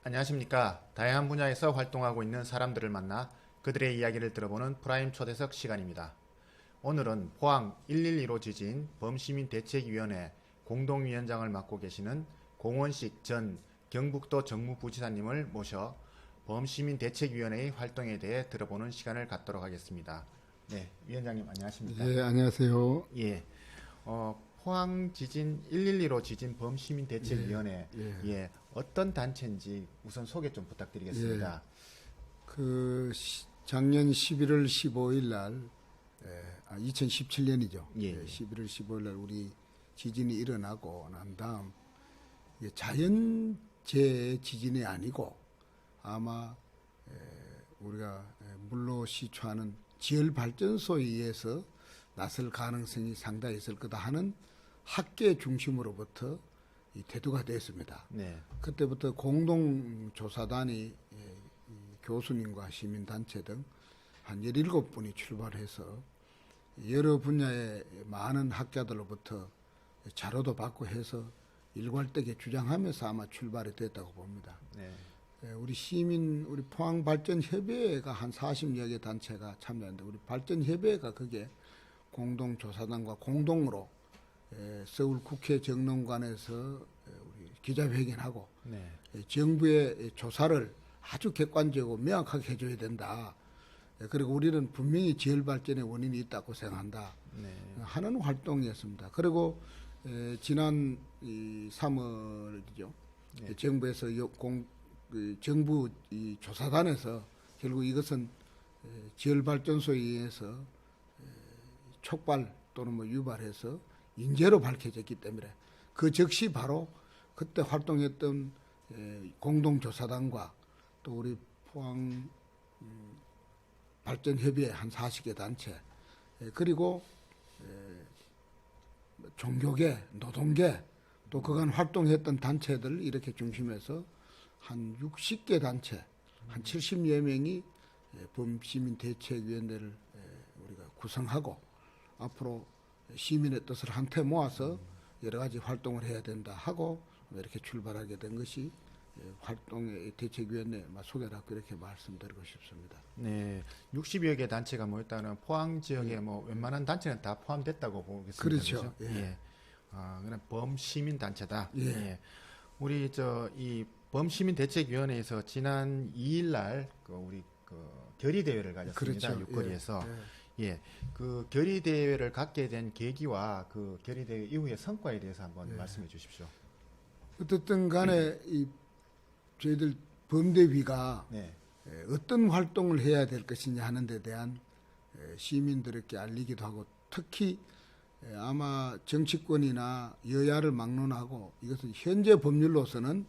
안녕하십니까. 다양한 분야에서 활동하고 있는 사람들을 만나 그들의 이야기를 들어보는 프라임 초대석 시간입니다. 오늘은 포항 112로 지진 범시민대책위원회 공동위원장을 맡고 계시는 공원식 전 경북도 정무부지사님을 모셔 범시민대책위원회의 활동에 대해 들어보는 시간을 갖도록 하겠습니다. 네, 위원장님 안녕하십니까? 예, 안녕하세요. 예, 포항 지진 112로 지진 범시민대책위원회 예, 어떤 단체인지 우선 소개 좀 부탁드리겠습니다. 작년 11월 15일 날, 2017년이죠. 예. 11월 15일 날 우리 지진이 일어나고 난 다음 자연재해 지진이 아니고 아마 우리가 물로 시추하는 지열발전소에 의해서 났을 가능성이 상당히 있을 거다 하는 학계 중심으로부터 이 태도가 됐습니다. 네. 그때부터 공동조사단이 이 교수님과 시민단체 등 한 17분이 출발해서 여러 분야의 많은 학자들로부터 자료도 받고 해서 일괄되게 주장하면서 아마 출발이 됐다고 봅니다. 네. 우리 포항발전협의회가 한 40여 개 단체가 참여하는데 우리 발전협의회가 그게 공동조사단과 공동으로 서울 국회 정론관에서 우리 기자회견하고 네. 정부의 조사를 아주 객관적이고 명확하게 해줘야 된다. 그리고 우리는 분명히 지열발전의 원인이 있다고 생각한다. 네. 하는 활동이었습니다. 그리고 지난 3월이죠. 네. 정부에서 정부 이 조사단에서 결국 이것은 지열발전소에 의해서 촉발 또는 뭐 유발해서 인재로 밝혀졌기 때문에 그 즉시 바로 그때 활동했던 공동조사단과 또 우리 포항 발전협의회 한 40개 단체 그리고 종교계, 노동계 또 그간 활동했던 단체들 이렇게 중심해서 한 60개 단체 한 70여 명이 범시민대책위원회를 우리가 구성하고 앞으로 시민의 뜻을 한테 모아서 여러 가지 활동을 해야 된다 하고 이렇게 출발하게 된 것이 활동의 대책위원회 소개를 하고 이렇게 말씀드리고 싶습니다. 네. 60여 개 단체가 모였다는 포항 지역에 뭐 웬만한 단체는 다 포함됐다고 보겠습니다. 그렇죠. 그렇죠? 예. 그냥 범시민 단체다. 예. 예. 우리 이 범시민대책위원회에서 지난 2일 날 우리 결의 대회를 가졌습니다. 그렇죠. 육거리에서. 예. 예, 그 결의 대회를 갖게 된 계기와 그 결의 대회 이후의 성과에 대해서 한번 말씀해 주십시오. 어떻든 간에 이 저희들 범대위가 네. 어떤 활동을 해야 될 것이냐 하는 데 대한 시민들에게 알리기도 하고 특히 아마 정치권이나 여야를 막론하고 이것은 현재 법률로서는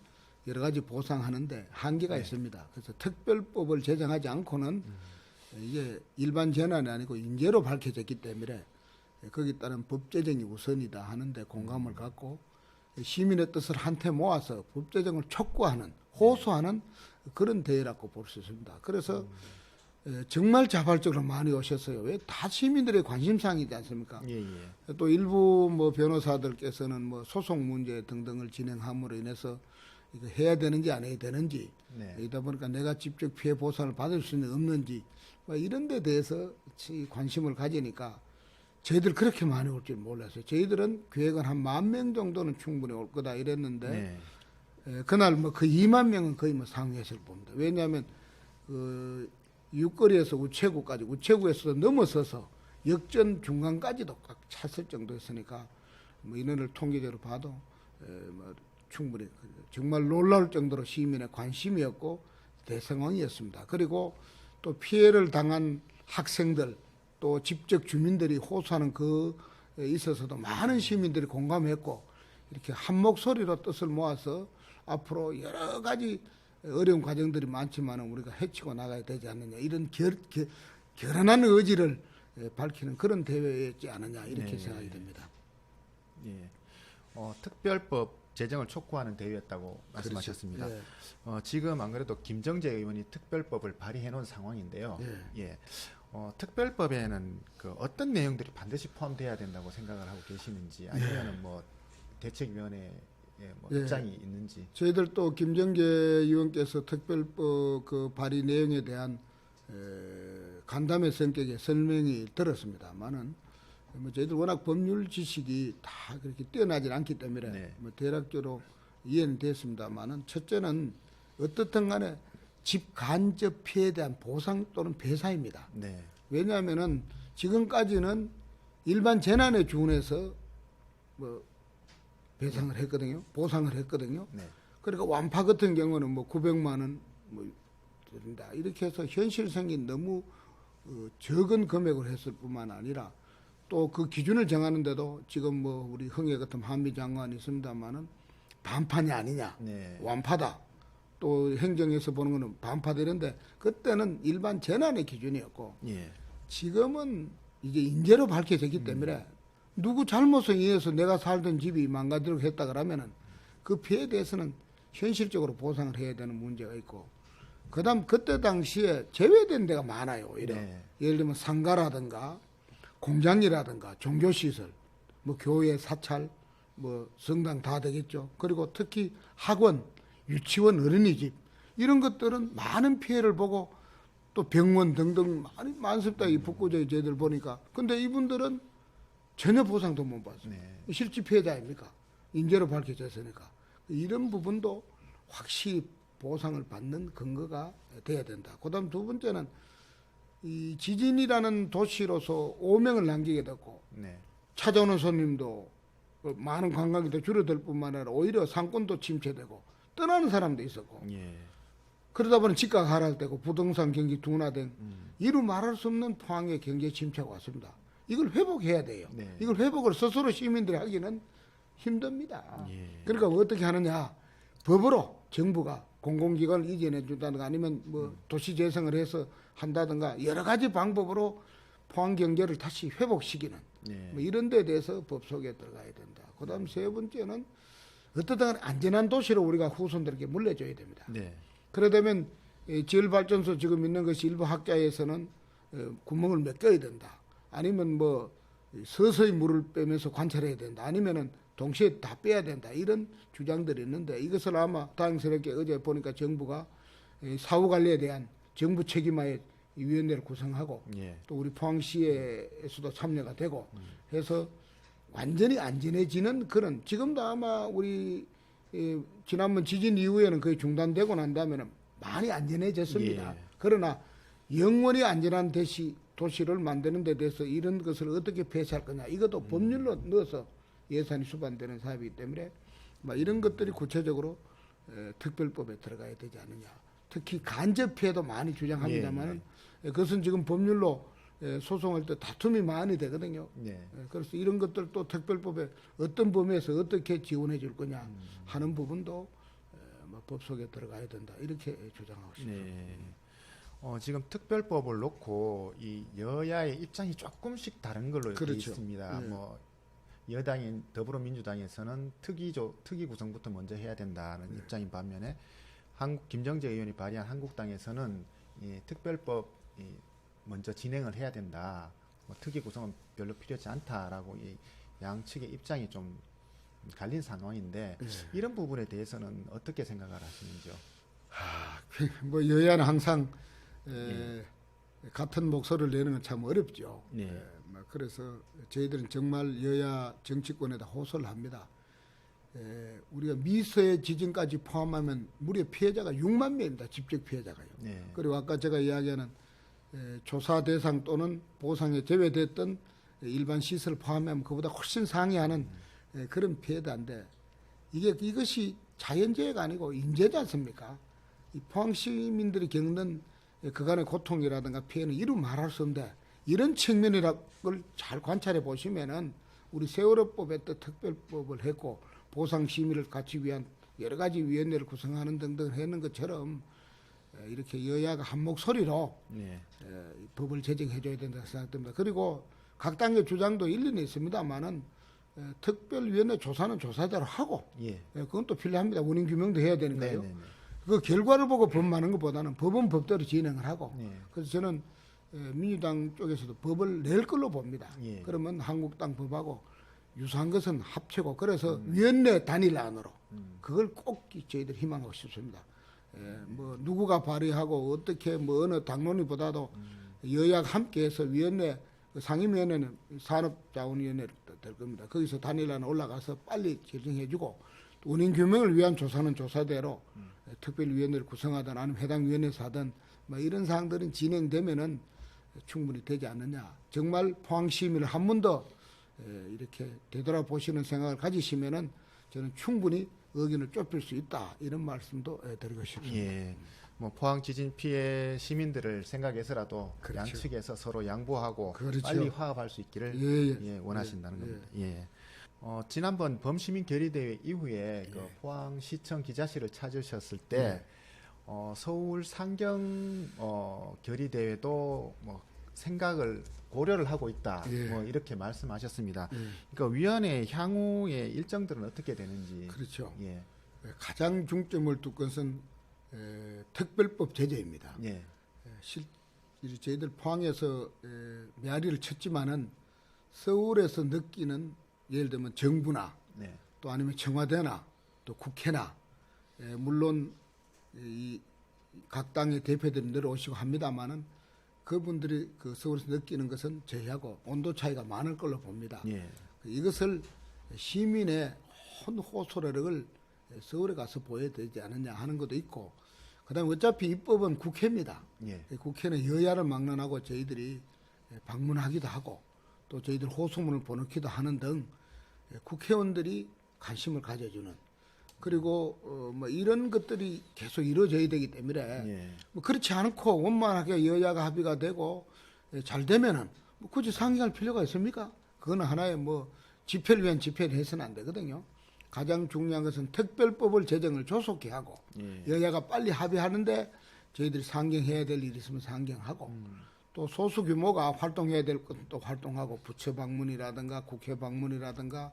여러 가지 보상하는데 한계가 네. 있습니다. 그래서 특별법을 제정하지 않고는 이게 일반 재난이 아니고 인재로 밝혀졌기 때문에 거기에 따른 법 제정이 우선이다 하는데 공감을 갖고 시민의 뜻을 한테 모아서 법 제정을 촉구하는 호소하는 그런 대회라고 볼 수 있습니다. 그래서 정말 자발적으로 많이 오셨어요. 왜 다 시민들의 관심사항이지 않습니까? 예. 또 일부 뭐 변호사들께서는 뭐 소송 문제 등등을 진행함으로 인해서 이거 해야 되는지 안 해야 되는지 네. 이러다 보니까 내가 직접 피해 보상을 받을 수는 없는지 뭐 이런 데 대해서 관심을 가지니까 저희들 그렇게 많이 올 줄 몰랐어요. 저희들은 계획은 한 10,000명 정도는 충분히 올 거다 이랬는데 그날 뭐 그 2만 명은 거의 뭐 상회했을 봅니다. 왜냐하면 그 육거리에서 우체국에서 넘어서서 역전 중간까지도 꽉 찼을 정도였으니까 뭐 인원을 통계적으로 봐도 뭐 충분히 정말 놀라울 정도로 시민의 관심이었고 대상황이었습니다. 그리고 또 피해를 당한 학생들 또 직접 주민들이 호소하는 그에 있어서도 많은 시민들이 공감했고 이렇게 한 목소리로 뜻을 모아서 앞으로 여러 가지 어려운 과정들이 많지만 우리가 헤치고 나가야 되지 않느냐 이런 결연한 의지를 밝히는 그런 대회였지 않느냐 이렇게 생각이 됩니다. 예. 특별법 제정을 촉구하는 대회였다고 말씀하셨습니다. 그렇죠. 지금 안 그래도 김정재 의원이 특별법을 발의해 놓은 상황인데요. 예. 특별법에는 어떤 내용들이 반드시 포함돼야 된다고 생각을 하고 계시는지 아니면 뭐 대책위원회에서 뭐 예. 입장이 있는지. 저희들 또 김정재 의원께서 특별법 그 발의 내용에 대한 간담회 성격의 설명이 들었습니다만은 뭐 저희들 워낙 법률 지식이 다 그렇게 뛰어나질 않기 때문에 네. 뭐 대략적으로 이해는 됐습니다만은 첫째는 어떻든 간에 집 간접 피해에 대한 보상 또는 배상입니다. 네. 왜냐하면은 지금까지는 일반 재난에 준해서 뭐 배상을 했거든요. 보상을 했거든요. 네. 그러니까 완파 같은 경우는 뭐 900만 원 뭐 드린다. 이렇게 해서 현실성이 너무 적은 금액을 했을 뿐만 아니라 또 그 기준을 정하는데도 지금 뭐 우리 흥해 같은 한미 장관이 있습니다만은 반판이 아니냐. 네. 완파다. 또 행정에서 보는 거는 반파다 이런데 그때는 일반 재난의 기준이었고 예. 지금은 이제 인재로 밝혀졌기 때문에 누구 잘못에 의해서 내가 살던 집이 망가지려고 했다 그러면은 그 피해에 대해서는 현실적으로 보상을 해야 되는 문제가 있고 그다음 그때 당시에 제외된 데가 많아요. 오히려 네. 예를 들면 상가라든가 공장이라든가 종교시설 뭐 교회 사찰 뭐 성당 다 되겠죠. 그리고 특히 학원 유치원 어린이집 이런 것들은 많은 피해를 보고 또 병원 등등 많이 많습니다. 이 북구저에 저희들 보니까. 근데 이분들은 전혀 보상도 못 받습니다. 네. 실질 피해자 아닙니까? 인재로 밝혀졌으니까. 이런 부분도 확실히 보상을 받는 근거가 돼야 된다. 그다음 두 번째는 이 지진이라는 도시로서 오명을 남기게 됐고 네. 찾아오는 손님도 많은 관광객도 줄어들 뿐만 아니라 오히려 상권도 침체되고 떠나는 사람도 있었고 예. 그러다 보니 집값 하락되고 부동산 경기 둔화된 이루 말할 수 없는 포항의 경제 침체가 왔습니다. 이걸 회복해야 돼요. 네. 이걸 회복을 스스로 시민들이 하기는 힘듭니다. 예. 그러니까 어떻게 하느냐. 법으로 정부가 공공기관을 이전해 준다든가 아니면 뭐 도시재생을 해서 한다든가 여러 가지 방법으로 포항 경제를 다시 회복시키는 예. 뭐 이런 데 대해서 법 속에 들어가야 된다. 그다음 세 번째는 어떻든 안전한 도시로 우리가 후손들에게 물려줘야 됩니다. 네. 그러려면 지열발전소 지금 있는 것이 일부 학자에서는 구멍을 몇 개야 된다. 아니면 뭐 서서히 물을 빼면서 관찰해야 된다. 아니면은 동시에 다 빼야 된다. 이런 주장들이 있는데 이것을 아마 다행스럽게 어제 보니까 정부가 사후 관리에 대한 정부 책임하에 위원회를 구성하고 예. 또 우리 포항시에서도 참여가 되고 해서 완전히 안전해지는 그런 지금도 아마 우리 지난번 지진 이후에는 거의 중단되고 난 다음에는 많이 안전해졌습니다. 예. 그러나 영원히 안전한 도시를 만드는 데 대해서 이런 것을 어떻게 폐쇄할 거냐 이것도 법률로 넣어서 예산이 수반되는 사업이기 때문에 뭐 이런 것들이 구체적으로 특별법에 들어가야 되지 않느냐. 특히 간접 피해도 많이 주장합니다만 그것은 지금 법률로 소송할 때 다툼이 많이 되거든요. 네. 그래서 이런 것들도 특별법에 어떤 범위에서 어떻게 지원해 줄 거냐 하는 부분도 뭐 법 속에 들어가야 된다. 이렇게 주장하고 있습니다. 네. 지금 특별법을 놓고 이 여야의 입장이 조금씩 다른 걸로 되어 그렇죠. 있습니다. 네. 뭐 여당인 더불어민주당에서는 특위 구성부터 먼저 해야 된다는 입장인 반면에 김정재 의원이 발의한 한국당에서는 이 특별법 먼저 진행을 해야 된다. 뭐 특위 구성은 별로 필요하지 않다라고 이 양측의 입장이 좀 갈린 상황인데 이런 부분에 대해서는 어떻게 생각을 하시는지요? 뭐 여야는 항상 같은 목소리를 내는 건 참 어렵죠. 네. 뭐 그래서 저희들은 정말 여야 정치권에다 호소를 합니다. 우리가 미서의 지진까지 포함하면 무려 피해자가 6만 명입니다. 직접 피해자가요. 네. 그리고 아까 제가 이야기하는 조사 대상 또는 보상에 제외됐던 일반 시설 포함하면 그보다 훨씬 상회하는 그런 피해자인데 이것이 자연재해가 아니고 인재지 않습니까? 이 포항 시민들이 겪는 그간의 고통이라든가 피해는 이루 말할 수 없는데 이런 측면을 잘 관찰해 보시면은 우리 세월호법에 또 특별법을 했고 보상 심의를 갖추기 위한 여러 가지 위원회를 구성하는 등등 했는 것처럼 이렇게 여야가 한 목소리로 네. 법을 제정해 줘야 된다고 생각됩니다. 그리고 각 당의 주장도 일리는 있습니다만은 특별위원회 조사는 조사대로 하고 예. 그건 또 필요합니다. 원인 규명도 해야 되니까요. 네네네. 그 결과를 보고 법하는 것보다는 법은 법대로 진행을 하고 네. 그래서 저는 민주당 쪽에서도 법을 낼 걸로 봅니다. 예. 그러면 한국당 법하고 유사한 것은 합치고 그래서 위원회 단일안으로 그걸 꼭 저희들 희망하고 싶습니다. 뭐 누구가 발의하고 어떻게 뭐 어느 당론이보다도 여야가 함께해서 위원회 상임위원회는 산업자원위원회 될 겁니다. 거기서 단일안 올라가서 빨리 결정해주고 원인 규명을 위한 조사는 조사대로 특별위원회를 구성하든 아니면 해당 위원회에서 하든 뭐 이런 사항들은 진행되면은 충분히 되지 않느냐. 정말 포항시민을 한 번 더 이렇게 되돌아보시는 생각을 가지시면은 저는 충분히 의견을 좁힐 수 있다 이런 말씀도 드리고 싶습니다. 예. 뭐 포항 지진 피해 시민들을 생각해서라도 그렇죠. 양측에서 서로 양보하고 그렇죠. 빨리 화합할 수 있기를 예. 원하신다는 겁니다. 예. 지난번 범시민 결의대회 이후에 그 예. 포항시청 기자실을 찾으셨을 때 서울 상경 결의대회도 뭐 생각을 고려를 하고 있다. 예. 뭐 이렇게 말씀하셨습니다. 예. 그러니까 위원회 향후의 일정들은 어떻게 되는지. 그렇죠. 예. 가장 중점을 둔 것은 특별법 제재입니다. 예. 저희들 포항에서 메아리를 쳤지만은 서울에서 느끼는 예를 들면 정부나 네. 또 아니면 청와대나 또 국회나 물론 이 각 당의 대표들이 내려오시고 합니다만은 그분들이 그 서울에서 느끼는 것은 저희하고 온도 차이가 많을 걸로 봅니다. 예. 이것을 시민의 호소력을 서울에 가서 보여야 되지 않느냐 하는 것도 있고 그다음에 어차피 입법은 국회입니다. 예. 국회는 여야를 막론하고 저희들이 방문하기도 하고 또 저희들 호소문을 보내기도 하는 등 국회의원들이 관심을 가져주는 그리고 뭐 이런 것들이 계속 이루어져야 되기 때문에 예. 뭐 그렇지 않고 원만하게 여야가 합의가 되고 잘 되면은 뭐 굳이 상의할 필요가 있습니까? 그거는 하나의 뭐 집회를 위한 집회를 해서는 안 되거든요. 가장 중요한 것은 특별법을 제정을 조속히 하고 예. 여야가 빨리 합의하는데 저희들이 상경해야 될 일이 있으면 상경하고 또 소수 규모가 활동해야 될 것은 또 활동하고 부처 방문이라든가 국회 방문이라든가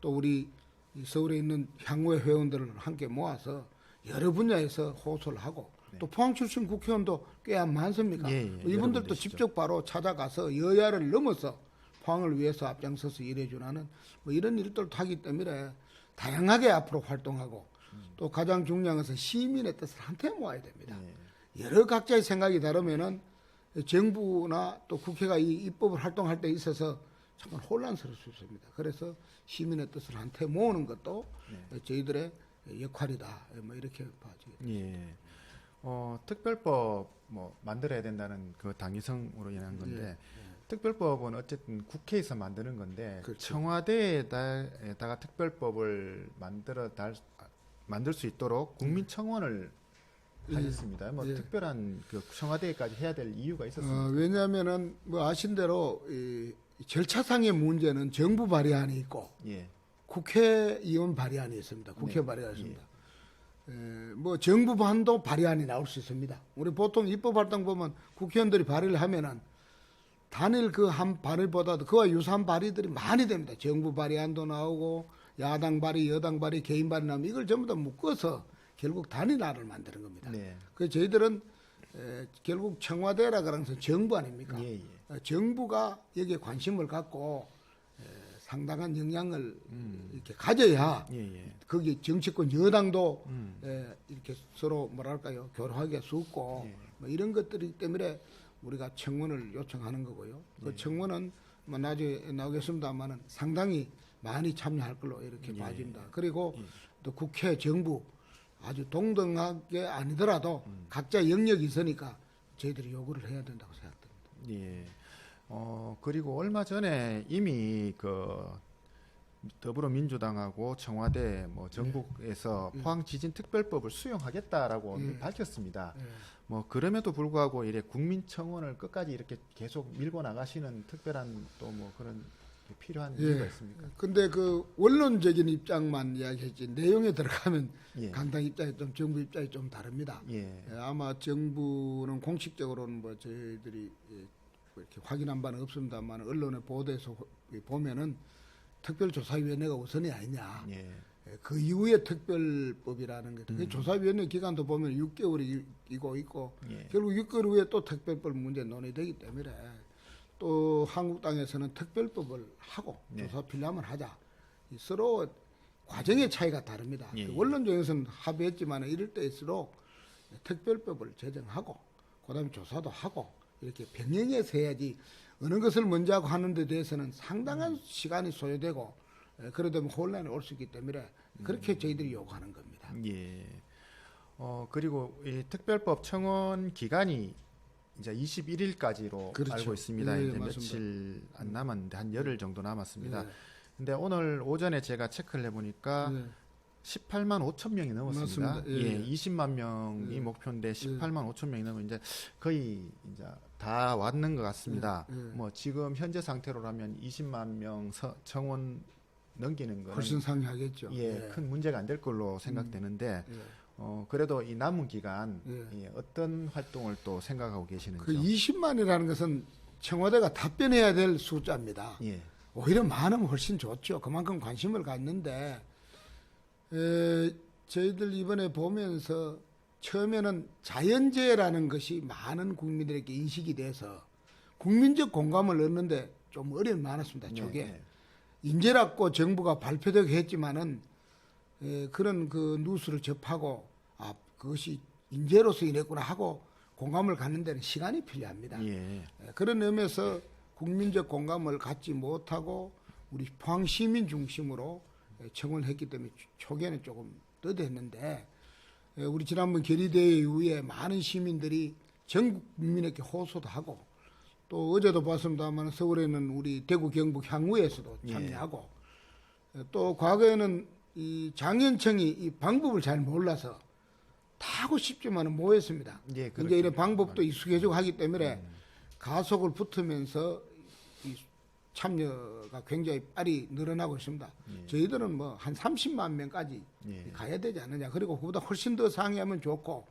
또 우리 이 서울에 있는 향후의 회원들을 함께 모아서 여러 분야에서 호소를 하고 또 포항 출신 국회의원도 꽤 많습니까? 예, 예. 이분들도 여러분들이시죠. 직접 바로 찾아가서 여야를 넘어서 포항을 위해서 앞장서서 일해주는 뭐 이런 일들도 하기 때문에 다양하게 앞으로 활동하고 또 가장 중요한 것은 시민의 뜻을 한테 모아야 됩니다. 여러 각자의 생각이 다르면은 정부나 또 국회가 이 입법을 활동할 때 있어서 잠깐 혼란스러울 수 있습니다. 그래서 시민의 뜻을 한테 모으는 것도 저희들의 역할이다. 뭐 이렇게 봐죠. 예. 특별법 뭐 만들어야 된다는 그 당위성으로 인한 건데 특별법은 어쨌든 국회에서 만드는 건데 그렇죠. 청와대에다가 특별법을 만들 수 있도록 국민청원을 하셨습니다. 뭐 예. 특별한 그 청와대까지 해야 될 이유가 있었습니다. 왜냐하면은 뭐 아신 대로 이 절차상의 문제는 정부 발의안이 있고 예. 국회의원 발의안이 있습니다. 국회 네. 발의안이 있습니다. 뭐 정부반도 발의안이 나올 수 있습니다. 우리 보통 입법활동 보면 국회의원들이 발의를 하면은 단일 그 한 발의보다도 그와 유사한 발의들이 많이 됩니다. 정부 발의안도 나오고 야당 발의, 여당 발의, 개인 발의 나오면 이걸 전부 다 묶어서 결국 단일안을 만드는 겁니다. 네. 그래서 저희들은 결국 청와대라 그러면서 정부 아닙니까? 예, 예. 정부가 여기에 관심을 갖고 상당한 영향을 이렇게 가져야 예, 예. 거기 정치권 여당도 이렇게 서로 뭐랄까요 교류하기가 쉽고 예. 뭐 이런 것들이기 때문에 우리가 청원을 요청하는 거고요. 그 청원은 뭐 나중에 나오겠습니다만은 상당히 많이 참여할 걸로 이렇게 봐집니다. 그리고 또 국회, 정부 아주 동등하게 아니더라도 각자 영역이 있으니까 저희들이 요구를 해야 된다고 생각됩니다. 예. 그리고 얼마 전에 이미 그 더불어민주당하고 청와대 뭐 정부에서 포항 지진 특별법을 수용하겠다라고 밝혔습니다. 뭐 그럼에도 불구하고 이래 국민청원을 끝까지 이렇게 계속 밀고 나가시는 특별한 또 뭐 그런 필요한 이유가 있습니까? 근데 그 원론적인 입장만 이야기했지 내용에 들어가면 예. 각 당 입장이 좀 정부 입장이 좀 다릅니다. 예. 아마 정부는 공식적으로는 뭐 저희들이 이렇게 확인한 바는 없습니다만 언론의 보도에서 보면은 특별조사위원회가 우선이 아니냐. 예. 그 이후에 특별법이라는 게 그 조사위원회 기간도 보면 6개월이 있고 예. 결국 6개월 후에 또 특별법 문제 논의되기 때문에 또 한국당에서는 특별법을 하고 네. 조사 필요하면 하자. 이 서로 과정의 차이가 다릅니다. 예, 예. 원론적에서는 합의했지만 이럴 때일수록 특별법을 제정하고 그다음에 조사도 하고 이렇게 병행해서 해야지 어느 것을 먼저 하고 하는 데 대해서는 상당한 시간이 소요되고 그러다 보면 혼란이 올 수 있기 때문에 그렇게 저희들이 요구하는 겁니다. 예. 그리고 이 특별법 청원 기간이 이제 21일까지로 그렇죠. 알고 있습니다. 예, 이제 맞습니다. 며칠 안 남았는데 한 열흘 정도 남았습니다. 예. 근데 오늘 오전에 제가 체크를 해보니까 예. 18만 5천 명이 넘었습니다. 맞습니다. 예. 예, 20만 명이 예. 목표인데 18만 5천 명이 넘으면 이제 거의 이제 다 왔는 것 같습니다. 예. 예. 뭐 지금 현재 상태로라면 20만 명 청원 넘기는 거는 훨씬 상회하겠죠. 예, 큰 문제가 안 될 걸로 생각되는데 예. 그래도 이 남은 기간 예. 예, 어떤 활동을 또 생각하고 계시는지요? 그 20만이라는 것은 청와대가 답변해야 될 숫자입니다. 예, 오히려 많으면 훨씬 좋죠. 그만큼 관심을 갖는데 저희들 이번에 보면서 처음에는 자연재해라는 것이 많은 국민들에게 인식이 돼서 국민적 공감을 얻는데 좀 어려움이 많았습니다. 저게 네, 인재라고 정부가 발표되게 했지만은 그런 그 뉴스를 접하고 그것이 인재로서 인했구나 하고 공감을 갖는 데는 시간이 필요합니다. 예, 그런 의미에서 국민적 공감을 갖지 못하고 우리 포항 시민 중심으로 청원을 했기 때문에 초기에는 조금 떠들었는데 우리 지난번 결의대회 이후에 많은 시민들이 전국 국민에게 호소도 하고 또 어제도 봤습니다만 서울에는 우리 대구 경북 향후에서도 참여하고 또 과거에는 이 장현청이 이 방법을 잘 몰라서 다 하고 싶지만은 모였습니다. 예, 이제 이런 방법도 익숙해지고 하기 때문에 가속을 붙으면서 이 참여가 굉장히 빨리 늘어나고 있습니다. 저희들은 뭐 한 30만 명까지 예. 가야 되지 않느냐. 그리고 그보다 훨씬 더 상회하면 좋고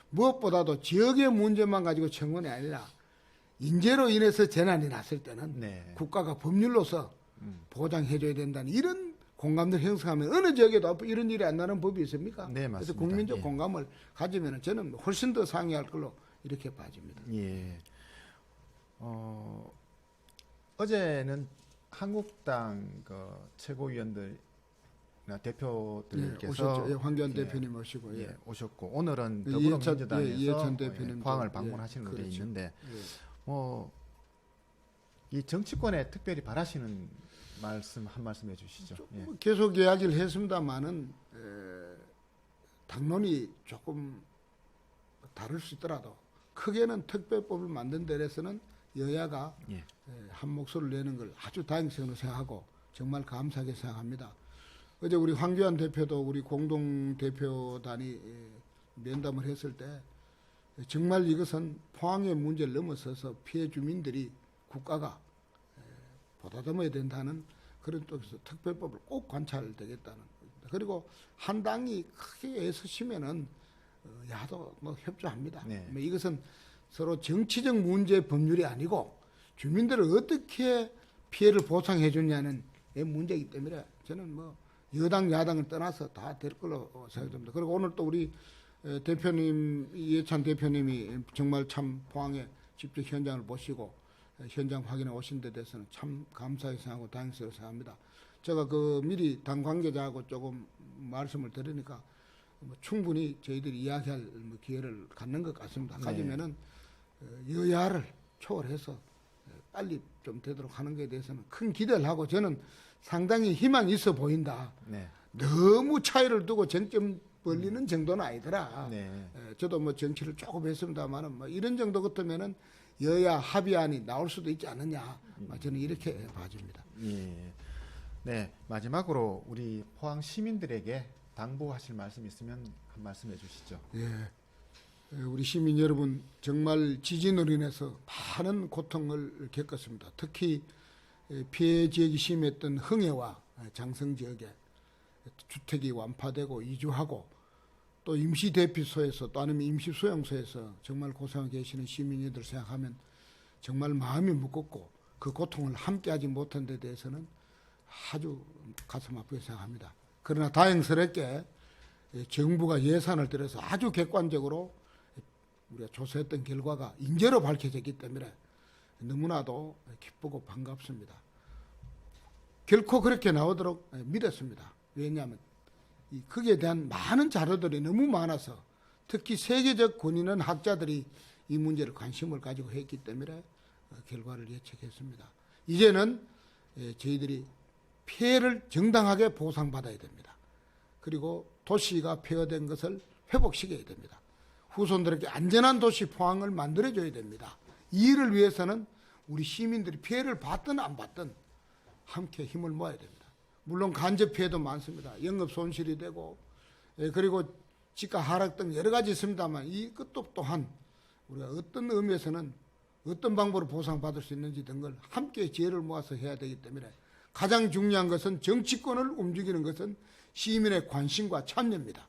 무엇보다도 지역의 문제만 가지고 청원이 아니라 인재로 인해서 재난이 났을 때는 네. 국가가 법률로서 보장해줘야 된다는 이런 공감들 형성하면 어느 지역에도 이런 일이 안 나는 법이 있습니까? 네, 그래서 맞습니다. 국민적 예. 공감을 가지면 저는 훨씬 더 상회할 걸로 이렇게 봐집니다. 예. 어제는 한국당 그 최고위원들이나 대표들께서 오셨죠. 예, 황교안 예, 대표님 오시고 예, 오셨고 오늘은 예, 더불어민주당에서 이해찬 대표님도, 포항을 방문하시는 예, 걸로 돼 그렇죠. 있는데 예. 이 정치권에 특별히 바라시는 말씀 한 말씀 해주시죠. 예. 계속 이야기를 했습니다만은 당론이 조금 다를 수 있더라도 크게는 특별법을 만든 데에서는 여야가 예. 한 목소리를 내는 걸 아주 다행스럽게 생각하고 정말 감사하게 생각합니다. 어제 우리 황교안 대표도 우리 공동대표단이 면담을 했을 때 정말 이것은 포항의 문제를 넘어서서 피해 주민들이 국가가 보다듬어야 된다는 그런 쪽에서 특별법을 꼭 관찰되겠다는 겁니다. 그리고 한 당이 크게 애쓰시면은 야도 뭐 협조합니다. 네. 뭐 이것은 서로 정치적 문제 법률이 아니고 주민들을 어떻게 피해를 보상해 주냐는 문제이기 때문에 저는 뭐 여당 야당을 떠나서 다 될 걸로 생각됩니다. 그리고 오늘 또 우리 대표님 이해찬 대표님이 정말 참 포항에 직접 현장을 보시고 현장 확인해 오신 데 대해서는 참 감사하게 생각하고 다행스럽게 생각합니다. 제가 그 미리 당 관계자하고 조금 말씀을 드리니까 뭐 충분히 저희들이 이야기할 뭐 기회를 갖는 것 같습니다. 네. 가지면은 여야를 초월해서 빨리 좀 되도록 하는 것에 대해서는 큰 기대를 하고 저는 상당히 희망이 있어 보인다. 네. 너무 차이를 두고 쟁점 벌리는 정도는 아니더라. 네. 저도 뭐 정치를 조금 했습니다만은 뭐 이런 정도 같으면은 여야 합의안이 나올 수도 있지 않느냐. 저는 이렇게 봐줍니다. 예. 네. 마지막으로 우리 포항 시민들에게 당부하실 말씀 있으면 한 말씀 해주시죠. 예. 우리 시민 여러분 정말 지진으로 인해서 많은 고통을 겪었습니다. 특히 피해 지역이 심했던 흥해와 장성 지역에 주택이 완파되고 이주하고 또 임시 대피소에서 또 아니면 임시 수용소에서 정말 고생하고 계시는 시민들 생각하면 정말 마음이 무겁고 그 고통을 함께하지 못한 데 대해서는 아주 가슴 아프게 생각합니다. 그러나 다행스럽게 정부가 예산을 들여서 아주 객관적으로 우리가 조사했던 결과가 인재로 밝혀졌기 때문에 너무나도 기쁘고 반갑습니다. 결코 그렇게 나오도록 믿었습니다. 왜냐하면 거기에 대한 많은 자료들이 너무 많아서 특히 세계적 권위는 학자들이 이 문제를 관심을 가지고 했기 때문에 결과를 예측했습니다. 이제는 저희들이 피해를 정당하게 보상받아야 됩니다. 그리고 도시가 폐허된 것을 회복시켜야 됩니다. 후손들에게 안전한 도시 포항을 만들어줘야 됩니다. 이 일을 위해서는 우리 시민들이 피해를 받든 안 받든 함께 힘을 모아야 됩니다. 물론 간접 피해도 많습니다. 영업 손실이 되고 그리고 지가 하락 등 여러 가지 있습니다만 이것도 또한 우리가 어떤 의미에서는 어떤 방법으로 보상받을 수 있는지 등 걸 함께 지혜를 모아서 해야 되기 때문에 가장 중요한 것은 정치권을 움직이는 것은 시민의 관심과 참여입니다.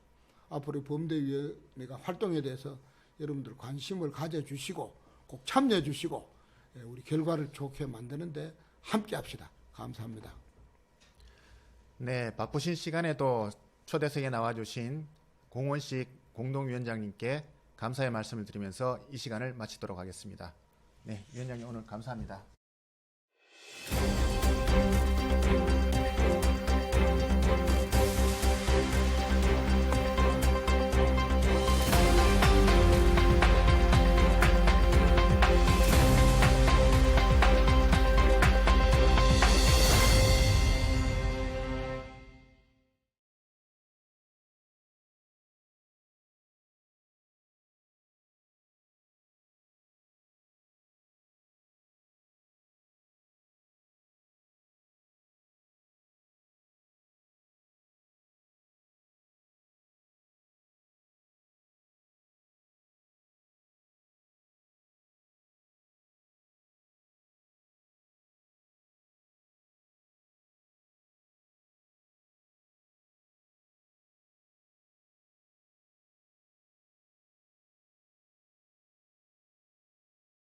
앞으로 범대위원회가 활동에 대해서 여러분들 관심을 가져주시고 꼭 참여해 주시고 우리 결과를 좋게 만드는데 함께 합시다. 감사합니다. 네, 바쁘신 시간에도 초대석에 나와주신 공원식 공동위원장님께 감사의 말씀을 드리면서 이 시간을 마치도록 하겠습니다. 네, 위원장님 오늘 감사합니다.